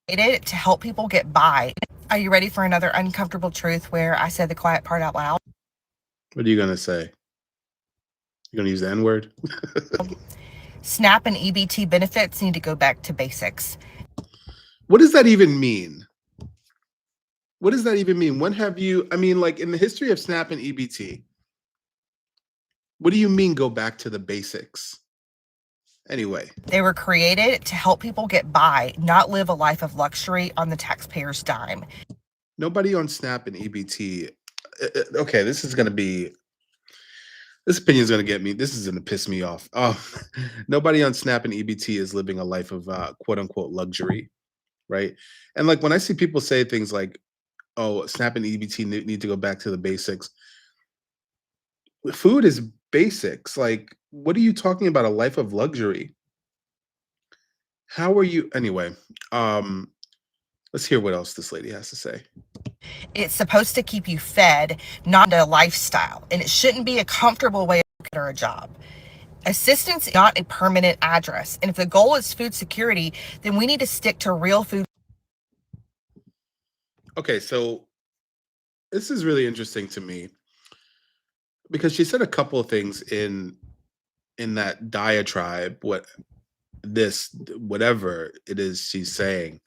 It to help people get by. Are you ready for another uncomfortable truth where I said the quiet part out loud? What are you gonna say? You're gonna use the N word? SNAP and EBT benefits need to go back to basics. What does that even mean? What does that even mean? When have you? I mean, like in the history of SNAP and EBT, what do you mean go back to the basics? Anyway, They were created to help people get by, not live a life of luxury on the taxpayer's dime. nobody on SNAP and EBT. Okay, this opinion is gonna get me. This is gonna piss me off. Nobody on SNAP and EBT is living a life of quote unquote luxury, right? And like when I see people say things like, "Oh, SNAP and EBT need to go back to the basics," food is basics. Like, what are you talking about? A life of luxury? How are you anyway? Um, let's hear what else this lady has to say. It's supposed to keep you fed, not a lifestyle, and it shouldn't be a comfortable way to get a job. Assistance is not a permanent address, and if the goal is food security, then we need to stick to real food. Okay, so this is really interesting to me because she said a couple of things in that diatribe. Whatever it is she's saying.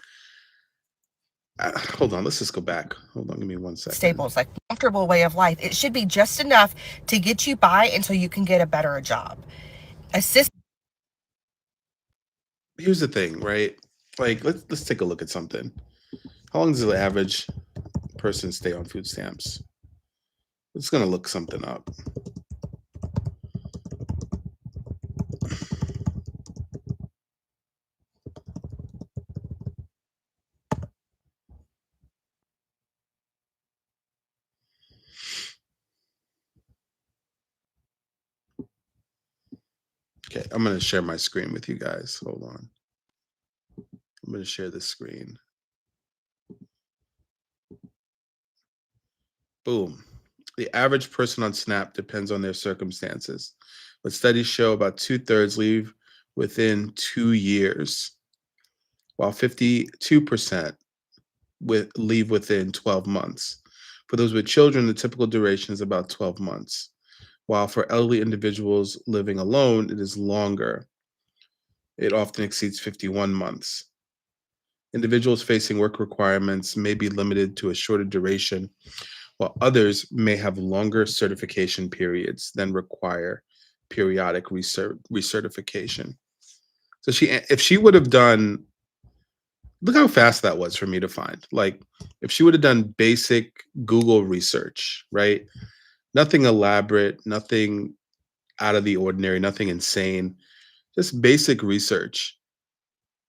Hold on, let's just go back. Hold on, give me 1 second. Staples, like comfortable way of life. It should be just enough to get you by until you can get a better job. Assist. Here's the thing, right? Like, let's take a look at something. How long does the average person stay on food stamps? It's gonna look something up. Okay, I'm gonna share my screen with you guys. Hold on. I'm gonna share this screen. Boom. The average person on SNAP depends on their circumstances, but studies show about two-thirds leave within 2 years, while 52% leave within 12 months. For those with children, the typical duration is about 12 months, while for elderly individuals living alone, it is longer. It often exceeds 51 months. Individuals facing work requirements may be limited to a shorter duration, while others may have longer certification periods than require periodic recertification. So if she would have done, look how fast that was for me to find. Like, if she would have done basic Google research, right? Nothing elaborate, nothing out of the ordinary, nothing insane, just basic research.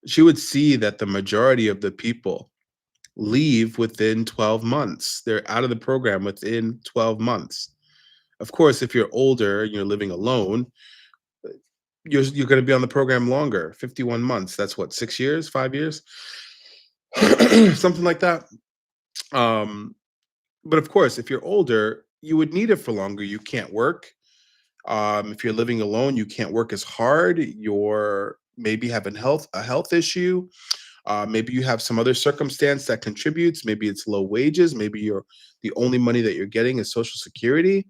She would see that the majority of the people leave within 12 months. They're out of the program within 12 months. Of course, if you're older and you're living alone, you're going to be on the program longer. 51 months. That's what, 6 years, 5 years, something like that. Um, but of course, if you're older, you would need it for longer. You can't work. If you're living alone, you can't work as hard. You're maybe having a health issue. Maybe you have some other circumstance that contributes. Maybe it's low wages. Maybe the only money that you're getting is Social Security.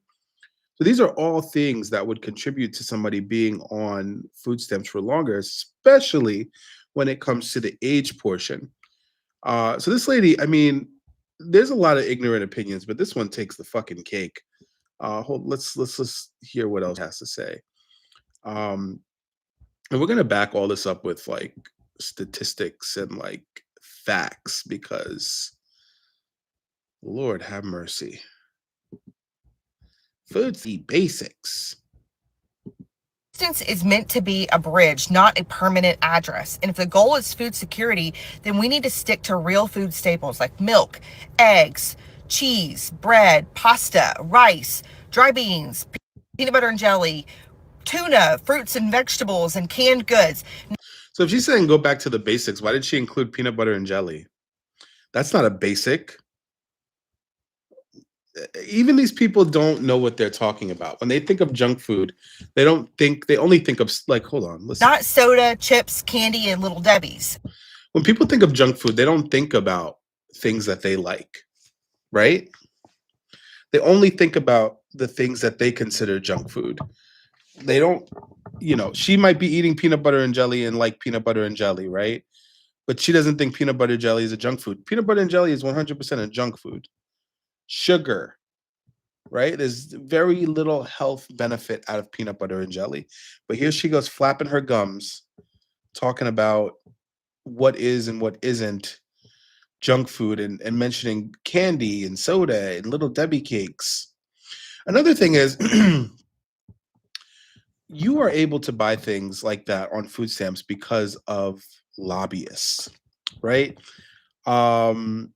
So these are all things that would contribute to somebody being on food stamps for longer, especially when it comes to the age portion. So this lady, I mean, there's a lot of ignorant opinions, but this one takes the fucking cake. Let's hear what else has to say. Um, and we're gonna back all this up with like statistics and like facts because Lord have mercy. Food's the basics. Assistance is meant to be a bridge, not a permanent address. And if the goal is food security, then we need to stick to real food staples like milk, eggs, cheese, bread, pasta, rice, dry beans, peanut butter and jelly, tuna, fruits and vegetables, and canned goods. So if she's saying go back to the basics, why did she include peanut butter and jelly? That's not a basic. Even these people don't know what they're talking about. When they think of junk food, they only think of like, hold on, listen. Not soda, chips, candy, and Little Debbie's. When people think of junk food, they don't think about things that they like, right? They only think about the things that they consider junk food. They don't, she might be eating peanut butter and jelly and like peanut butter and jelly, right? But she doesn't think peanut butter jelly is a junk food. Peanut butter and jelly is 100% a junk food. Sugar, right? There's very little health benefit out of peanut butter and jelly. But here she goes flapping her gums, talking about what is and what isn't junk food and mentioning candy and soda and little Debbie cakes. Another thing is you are able to buy things like that on food stamps because of lobbyists, right? Um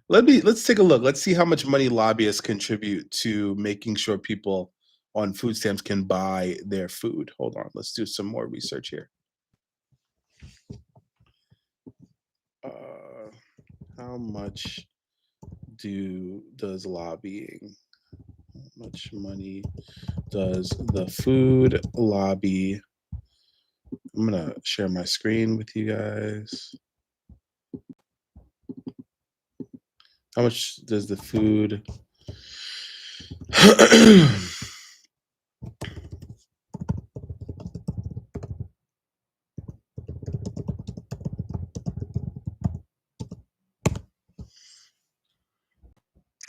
let's take a look. Let's see how much money lobbyists contribute to making sure people on food stamps can buy their food. Hold on, let's do some more research here. Uh, how much does lobbying? How much money does the food lobby? I'm gonna share my screen with you guys. How much does the food?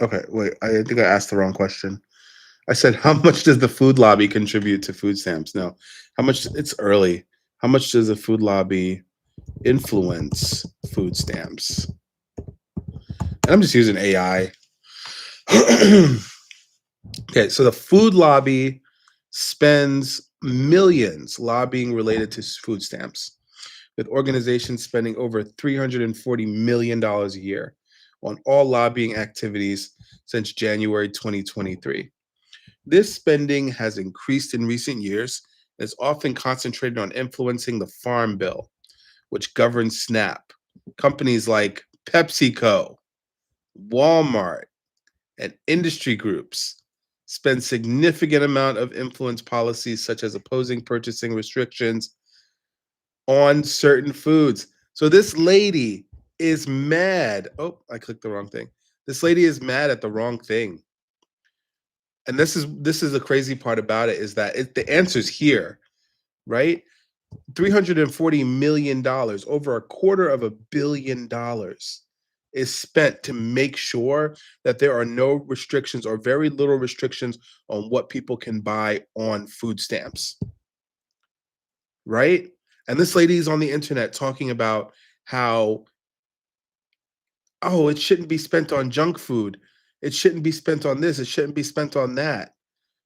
Okay, wait. I think I asked the wrong question. I said, how much does the food lobby contribute to food stamps? No, how much? It's early. How much does the food lobby influence food stamps? And I'm just using AI. Okay, so the food lobby spends millions lobbying related to food stamps, with organizations spending over $340 million a year on all lobbying activities since January 2023. This spending has increased in recent years and is often concentrated on influencing the Farm Bill, which governs SNAP. Companies like PepsiCo, Walmart, and industry groups spend significant amount of influence policies such as opposing purchasing restrictions on certain foods. So this lady is mad. Oh, I clicked the wrong thing. This lady is mad at the wrong thing. And this is the crazy part about it, is that the answer's here, right? $340 million, over $250 million, is spent to make sure that there are no restrictions or very little restrictions on what people can buy on food stamps, right? And this lady is on the internet talking about how, oh, it shouldn't be spent on junk food. It shouldn't be spent on this. It shouldn't be spent on that.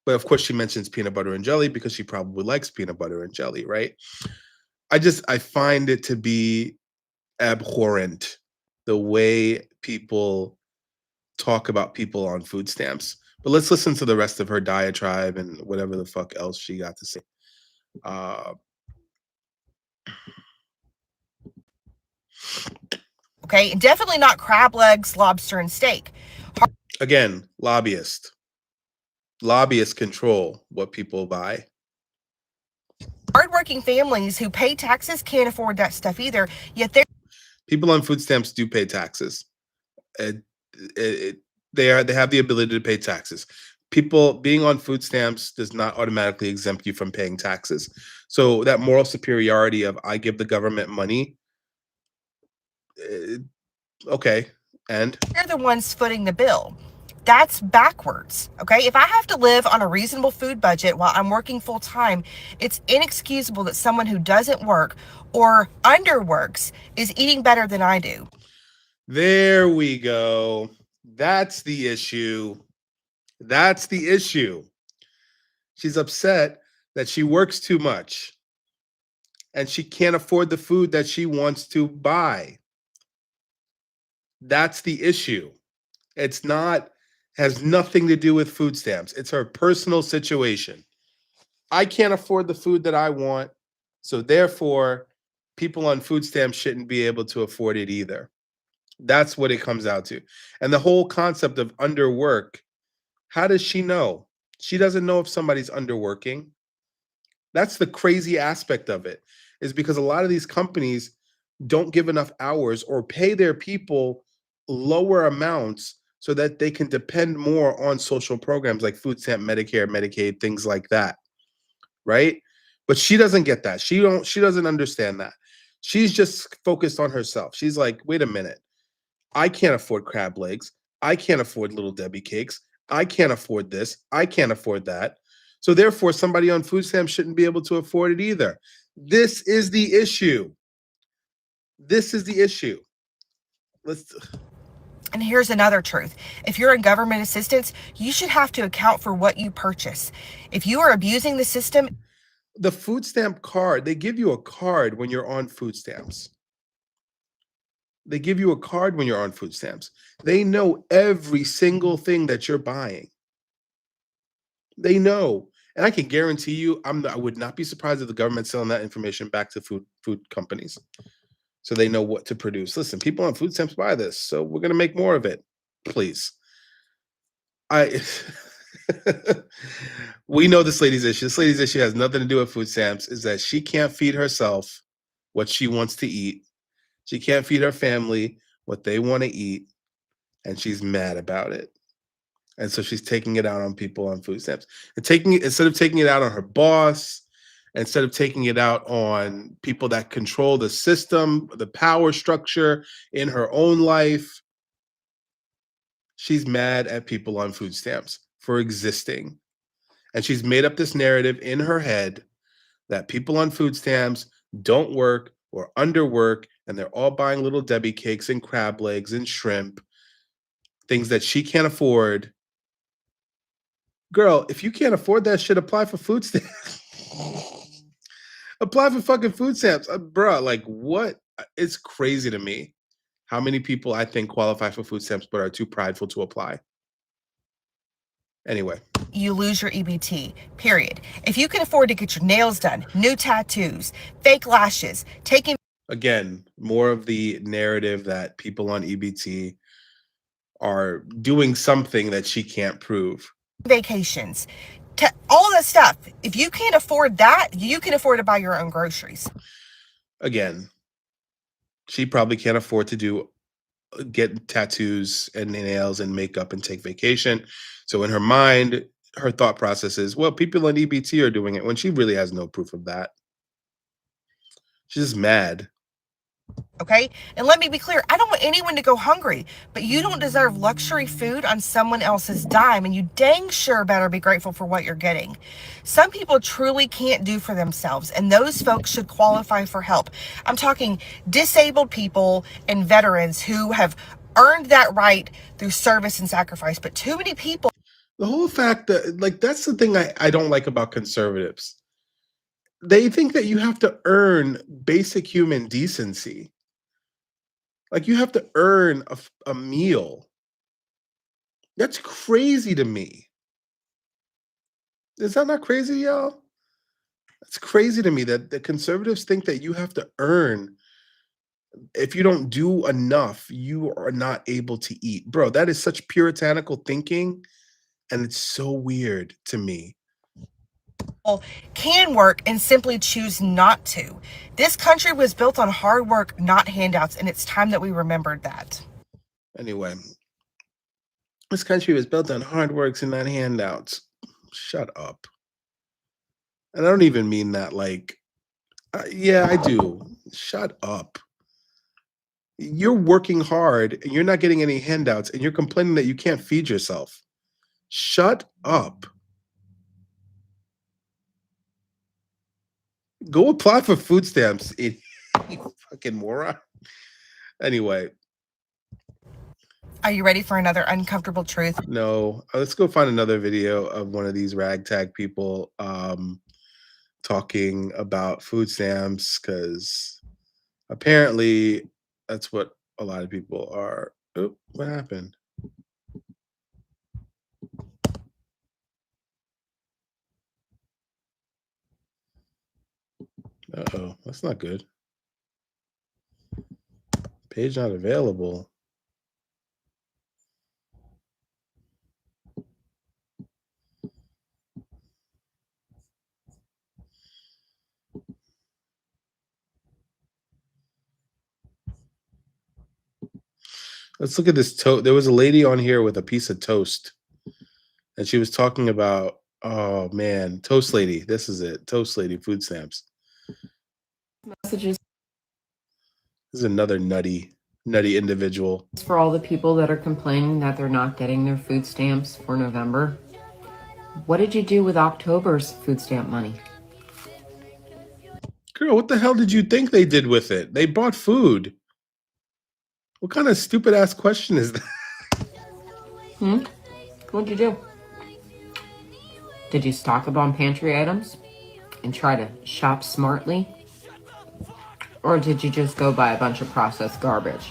But of course, she mentions peanut butter and jelly because she probably likes peanut butter and jelly, right? I find it to be abhorrent the way people talk about people on food stamps. But let's listen to the rest of her diatribe and whatever the fuck else she got to say. Uh, Okay, and definitely not crab legs, lobster, and steak. again, lobbyist. Lobbyists control what people buy. Hardworking families who pay taxes can't afford that stuff either, yet they're People on food stamps do pay taxes. It, they have the ability to pay taxes. People being on food stamps does not automatically exempt you from paying taxes. So that moral superiority of I give the government money, uh, okay, and the ones footing the bill. That's backwards. Okay. If I have to live on a reasonable food budget while I'm working full time, it's inexcusable that someone who doesn't work or underworks is eating better than I do. there we go. That's the issue. That's the issue. She's upset that she works too much and she can't afford the food that she wants to buy. That's the issue. It's not, has nothing to do with food stamps. It's her personal situation. I can't afford the food that I want. So therefore, people on food stamps shouldn't be able to afford it either. That's what it comes out to. And the whole concept of underwork, how does she know? She doesn't know if somebody's underworking. That's the crazy aspect of it. is because a lot of these companies don't give enough hours or pay their people lower amounts so that they can depend more on social programs like food stamp, Medicare, Medicaid, things like that, right? But she doesn't get that. She doesn't understand that. She's just focused on herself. She's like, "Wait a minute. I can't afford crab legs. I can't afford little Debbie cakes. I can't afford this. I can't afford that. So therefore somebody on food stamps shouldn't be able to afford it either." This is the issue. This is the issue. Let's And here's another truth. If you're in government assistance, you should have to account for what you purchase. If you are abusing the system, the food stamp card, they give you a card when you're on food stamps. They give you a card when you're on food stamps. They know every single thing that you're buying. They know. And I can guarantee you, I would not be surprised if the government's selling that information back to food companies so they know what to produce. Listen, people on food stamps buy this, so we're going to make more of it. Please. I we know this lady's issue. This lady's issue has nothing to do with food stamps, is that she can't feed herself what she wants to eat. She can't feed her family what they want to eat, and she's mad about it. And so she's taking it out on people on food stamps. And taking it instead of taking it out on her boss, instead of taking it out on people that control the system, the power structure in her own life, she's mad at people on food stamps for existing. And she's made up this narrative in her head that people on food stamps don't work or underwork, and they're all buying little Debbie cakes and crab legs and shrimp, things that she can't afford. Girl, if you can't afford that shit, apply for food stamps. Apply for fucking food stamps. Bruh, like what? It's crazy to me how many people I think qualify for food stamps but are too prideful to apply. Anyway, you lose your EBT, period. If you can afford to get your nails done, new tattoos, fake lashes, taking again, more of the narrative that people on EBT are doing something that she can't prove. vacations, all that stuff, if you can't afford that, you can afford to buy your own groceries. Again, she probably can't afford to get tattoos and nails and makeup and take vacation. So in her mind, her thought process is, well, people on EBT are doing it when she really has no proof of that. She's just mad. Okay? And let me be clear, I don't want anyone to go hungry, but you don't deserve luxury food on someone else's dime, and you dang sure better be grateful for what you're getting. Some people truly can't do for themselves, and those folks should qualify for help. I'm talking disabled people and veterans who have earned that right through service and sacrifice, but too many people. The whole fact that, like, that's the thing I don't like about conservatives. They think that you have to earn basic human decency. Like, you have to earn a meal. That's crazy to me. Is that not crazy, y'all? It's crazy to me that the conservatives think that you have to earn. If you don't do enough, you are not able to eat. Bro, that is such puritanical thinking, and it's so weird to me. Can work and simply choose not to. This country was built on hard work, not handouts, and it's time that we remembered that. Anyway, this country was built on hard works and not handouts. Shut up. And I don't even mean that like, yeah, I do. Shut up. You're working hard and you're not getting any handouts and you're complaining that you can't feed yourself. Shut up. Go apply for food stamps, you fucking moron. Anyway, Are you ready for another uncomfortable truth? no, let's go find another video of one of these ragtag people talking about food stamps because apparently that's what a lot of people are. Oh, what happened? Uh-oh, that's not good. Page not available. Let's look at this toast. There was a lady on here with a piece of toast, and she was talking about, oh man, Toast Lady. This is it. Toast Lady food stamps. Messages This is another nutty individual. for all the people that are complaining that they're not getting their food stamps for November. What did you do with October's food stamp money? Girl, what the hell did you think they did with it? They bought food. What kind of stupid ass question is that? What'd you do? Did you stock up on pantry items and try to shop smartly? Or did you just go buy a bunch of processed garbage?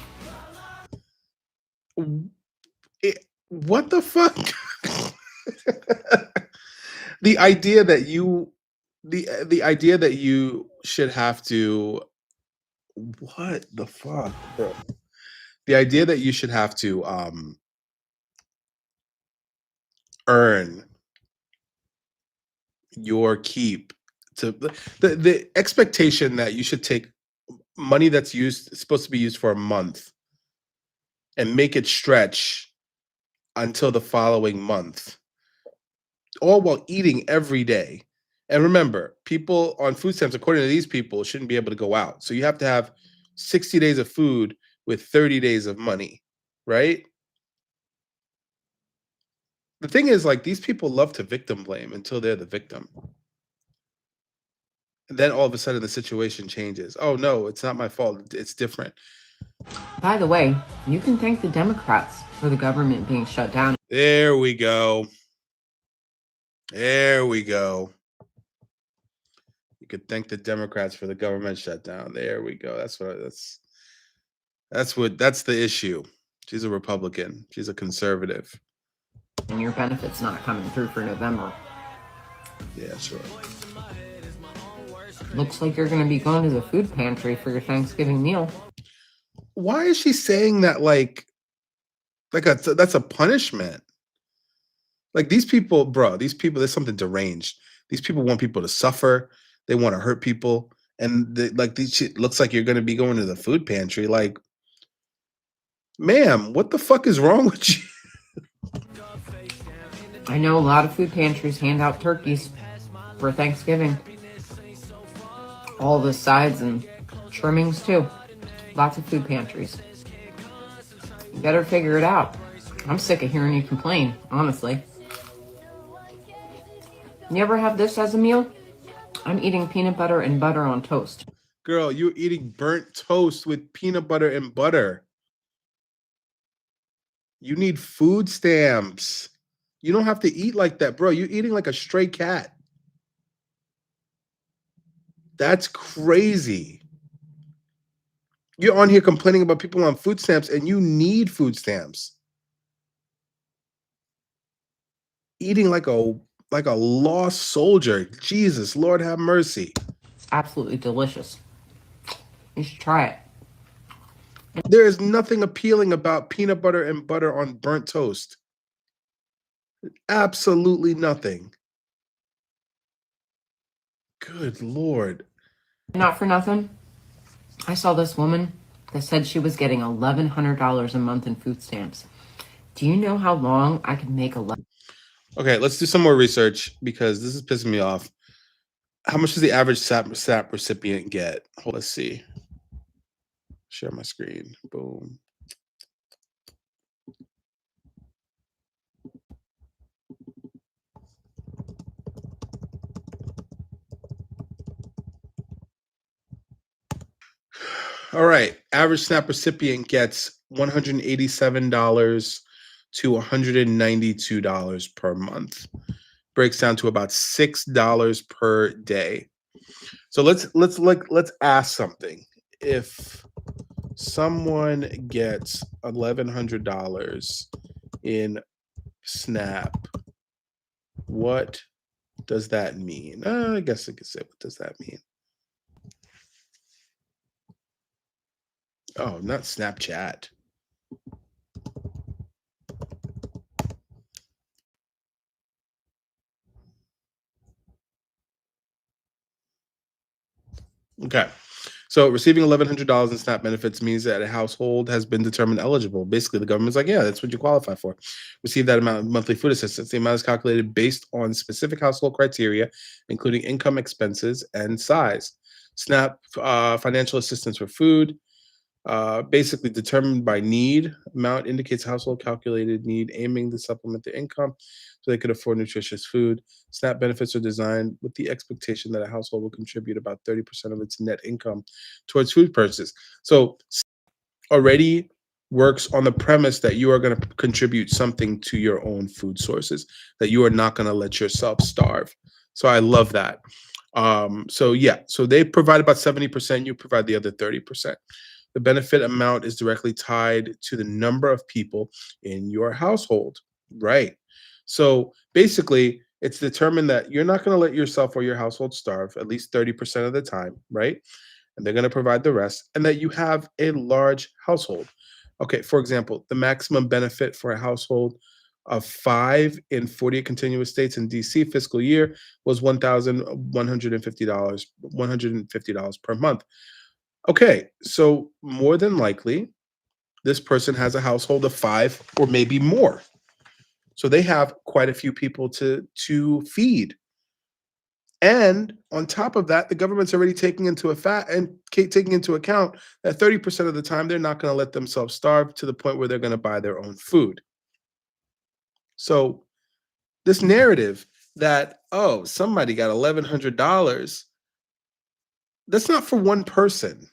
What the fuck? the idea that you the idea that you should have to, what the fuck, bro? The idea that you should have to earn your keep, to the expectation that you should take money that's supposed to be used for a month and make it stretch until the following month, all while eating every day. And remember, people on food stamps, according to these people, shouldn't be able to go out. So you have to have 60 days of food with 30 days of money, right? The thing is, like, these people love to victim blame until they're the victim. And then all of a sudden the situation changes. Oh no, it's not my fault. It's different. By the way, you can thank the Democrats for the government being shut down. There we go. There we go. You could thank the Democrats for the government shutdown. There we go. That's the issue. She's a Republican. She's a conservative. And your benefits not coming through for November. Yeah, sure. Looks like you're going to be going to the food pantry for your Thanksgiving meal. Why is she saying that that's a punishment? Like, these people, bro, there's something deranged. These people want people to suffer. They want to hurt people. And this shit looks like you're going to be going to the food pantry. Like, ma'am, what the fuck is wrong with you? I know a lot of food pantries hand out turkeys for Thanksgiving. All the sides and trimmings too. Lots of food pantries. You better figure it out. I'm sick of hearing you complain, honestly. You ever have this as a meal? I'm eating peanut butter and butter on toast. Girl, you're eating burnt toast with peanut butter and butter. You need food stamps. You don't have to eat like that, bro. You're eating like a stray cat. That's crazy. You're on here complaining about people on food stamps, and you need food stamps. Eating like a lost soldier. Jesus, Lord have mercy. It's absolutely delicious. You should try it. There is nothing appealing about peanut butter and butter on burnt toast. Absolutely nothing. Good Lord. Not for nothing, I saw this woman that said she was getting $1,100 a month in food stamps. Do you know how long I could make Okay, let's do some more research because this is pissing me off. How much does the average SAP recipient get? Let's see. Share my screen. Boom. All right. Average SNAP recipient gets $187 to $192 per month. Breaks down to about $6 per day. So let's ask something. If someone gets $1,100 in SNAP, what does that mean? I guess I could say, what does that mean? Oh, not Snapchat. Okay. So receiving $1,100 in SNAP benefits means that a household has been determined eligible. Basically, the government's like, yeah, that's what you qualify for. Receive that amount of monthly food assistance. The amount is calculated based on specific household criteria, including income, expenses, and size. SNAP financial assistance for food, basically determined by need. Amount indicates household calculated need, aiming to supplement their income so they could afford nutritious food. SNAP benefits are designed with the expectation that a household will contribute about 30% of its net income towards food purchases. So already works on the premise that you are going to contribute something to your own food sources, that you are not going to let yourself starve. So I love that. So yeah, so they provide about 70%, you provide the other 30%. The benefit amount is directly tied to the number of people in your household. Right. So basically, it's determined that you're not going to let yourself or your household starve at least 30% of the time, right? And they're going to provide the rest, and that you have a large household. Okay, for example, the maximum benefit for a household of 5 in 48 continuous states in DC fiscal year was $1,150, $150 per month. Okay, so more than likely, this person has a household of 5 or maybe more. So they have quite a few people to feed. And on top of that, the government's already taking into account that 30% of the time they're not going to let themselves starve to the point where they're going to buy their own food. So this narrative that, oh, somebody got $1,100, that's not for one person.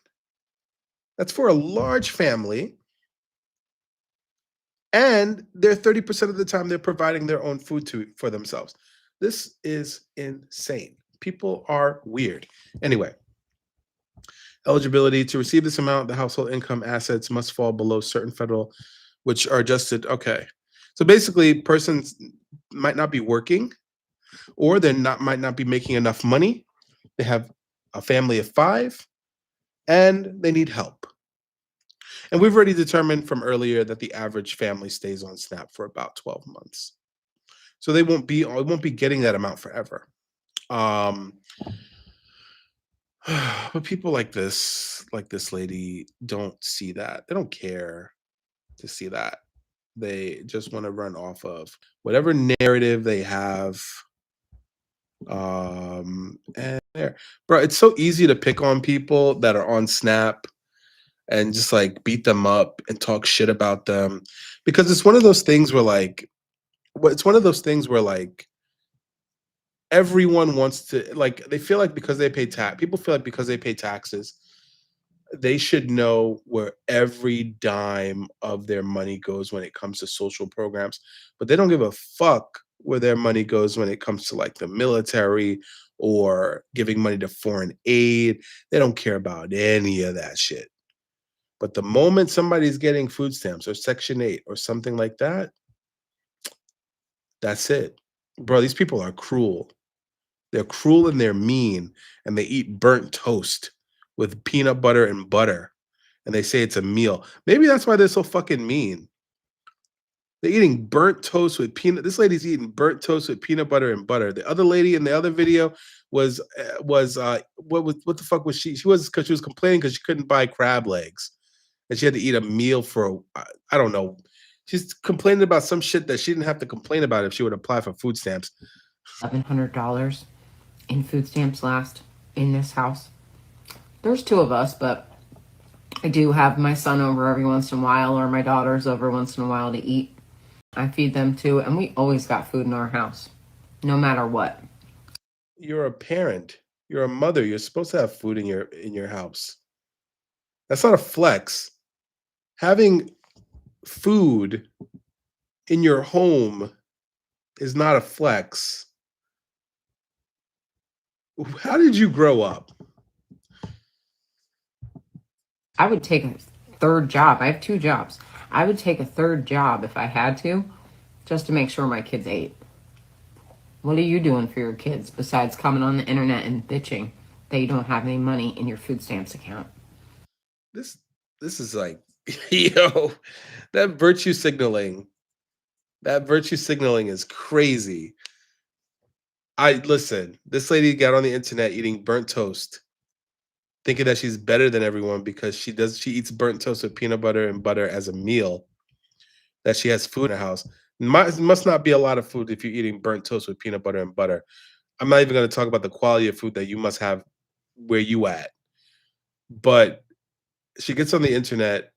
That's for a large family. And they're 30% of the time they're providing their own food for themselves. This is insane. People are weird. Anyway, eligibility to receive this amount, the household income assets must fall below certain federal, which are adjusted. Okay. So basically, persons might not be working, or they not might not be making enough money. They have a family of 5 and they need help. And we've already determined from earlier that the average family stays on SNAP for about 12 months. So they won't be getting that amount forever. Um but people like this lady don't see that. They don't care to see that. They just want to run off of whatever narrative they have. And there, bro, it's so easy to pick on people that are on Snap and just like beat them up and talk shit about them, because it's one of those things where it's one of those things where everyone wants to, they feel like because they pay tax, people feel like because they pay taxes, they should know where every dime of their money goes when it comes to social programs, but they don't give a fuck where their money goes when it comes to like the military or giving money to foreign aid. They don't care about any of that shit. But the moment somebody's getting food stamps or Section 8 or something like that, that's it. Bro, these people are cruel. They're cruel and they're mean, and they eat burnt toast with peanut butter and butter, and they say it's a meal. Maybe that's why they're so fucking mean. They're eating burnt toast with peanut. This lady's eating burnt toast with peanut butter and butter. The other lady in the other video what the fuck was she? She was because she was complaining because she couldn't buy crab legs, and she had to eat a meal for I don't know. She's complaining about some shit that she didn't have to complain about if she would apply for food stamps. $1,100 in food stamps last in this house. There's 2 of us, but I do have my son over every once in a while, or my daughters over once in a while to eat. I feed them too, and we always got food in our house, no matter what. You're a parent. You're a mother. You're supposed to have food in your house. That's not a flex. Having food in your home is not a flex. How did you grow up? I would take a third job. I have 2 jobs. I would take a third job if I had to, just to make sure my kids ate. What are you doing for your kids besides coming on the internet and bitching that you don't have any money in your food stamps account? This this is like, yo, that virtue signaling. That virtue signaling is crazy. I listen, this lady got on the internet eating burnt toast thinking that she's better than everyone because she eats burnt toast with peanut butter and butter as a meal, that she has food in her house. Must not be a lot of food if you're eating burnt toast with peanut butter and butter. I'm not even going to talk about the quality of food that you must have where you at. But she gets on the internet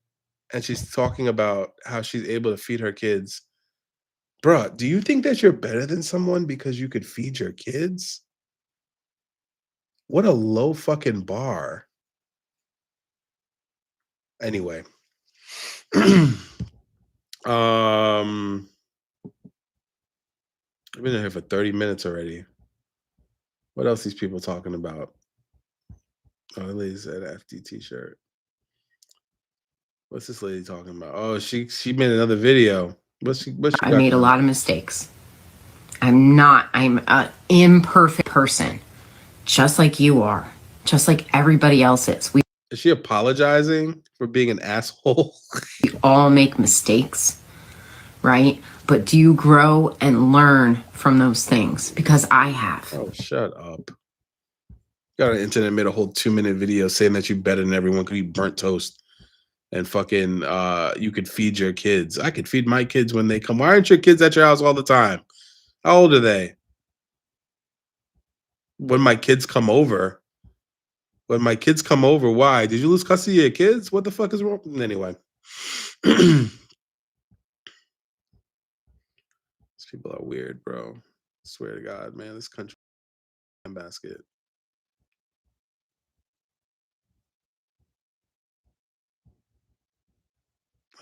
and she's talking about how she's able to feed her kids. Bruh, do you think that you're better than someone because you could feed your kids? What a low fucking bar. Anyway. I've been in here for 30 minutes already. What else these people talking about? Oh, the lady said FD t-shirt. What's this lady talking about? Oh, she made another video. What's she I made a lot of mistakes. I'm an imperfect person, just like you are, just like everybody else is. We Is she apologizing for being an asshole? all make mistakes, right? But do you grow and learn from those things? Because I have. Oh, shut up. Got on the internet, made a whole 2-minute video saying that you're better than everyone because you burnt toast and fucking you could feed your kids. I could feed my kids when they come. Why aren't your kids at your house all the time? How old are they? When my kids come over. When my kids come over, why? Did you lose custody of your kids? What the fuck is wrong? Anyway. These people are weird, bro. I swear to God, man. This country basket.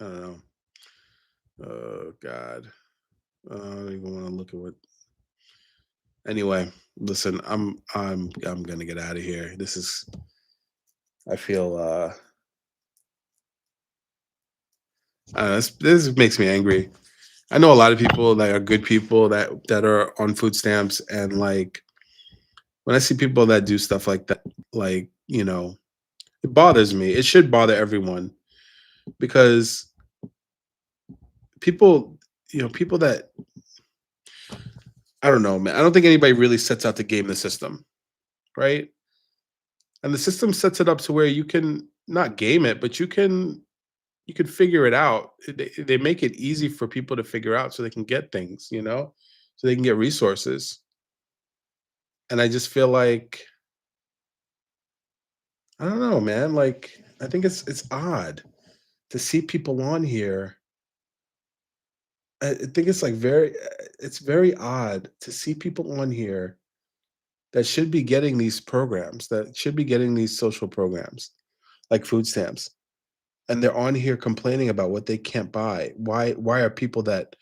I don't know. Oh God. I don't even want to look at what. Anyway, listen, I'm gonna get out of here. I feel I don't know, this makes me angry. I know a lot of people that are good people that are on food stamps, and like when I see people that do stuff like that, like, it bothers me. It should bother everyone because people, people that I don't know, man. I don't think anybody really sets out to game the system, right? And the system sets it up to where you can not game it, but you can figure it out. They make it easy for people to figure out so they can get things, so they can get resources. And I just feel like I don't know, man. Like I think it's odd to see people on here. I think it's like it's very odd to see people on here that should be getting these programs, that should be getting these social programs like food stamps. And they're on here complaining about what they can't buy. Why are people that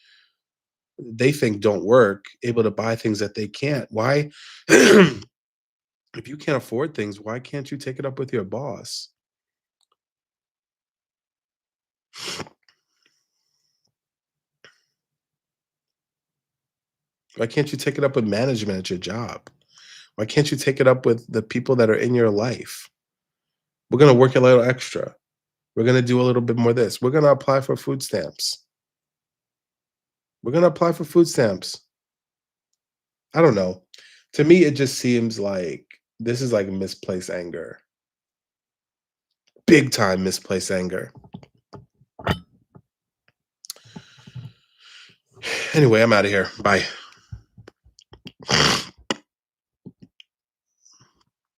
they think don't work able to buy things that they can't? Why if you can't afford things, why can't you take it up with your boss? Why can't you take it up with management at your job? Why can't you take it up with the people that are in your life? We're going to work a little extra. We're going to do a little bit more of this. We're going to apply for food stamps. We're going to apply for food stamps. I don't know. To me, it just seems like this is like misplaced anger. Big time misplaced anger. Anyway, I'm out of here. Bye.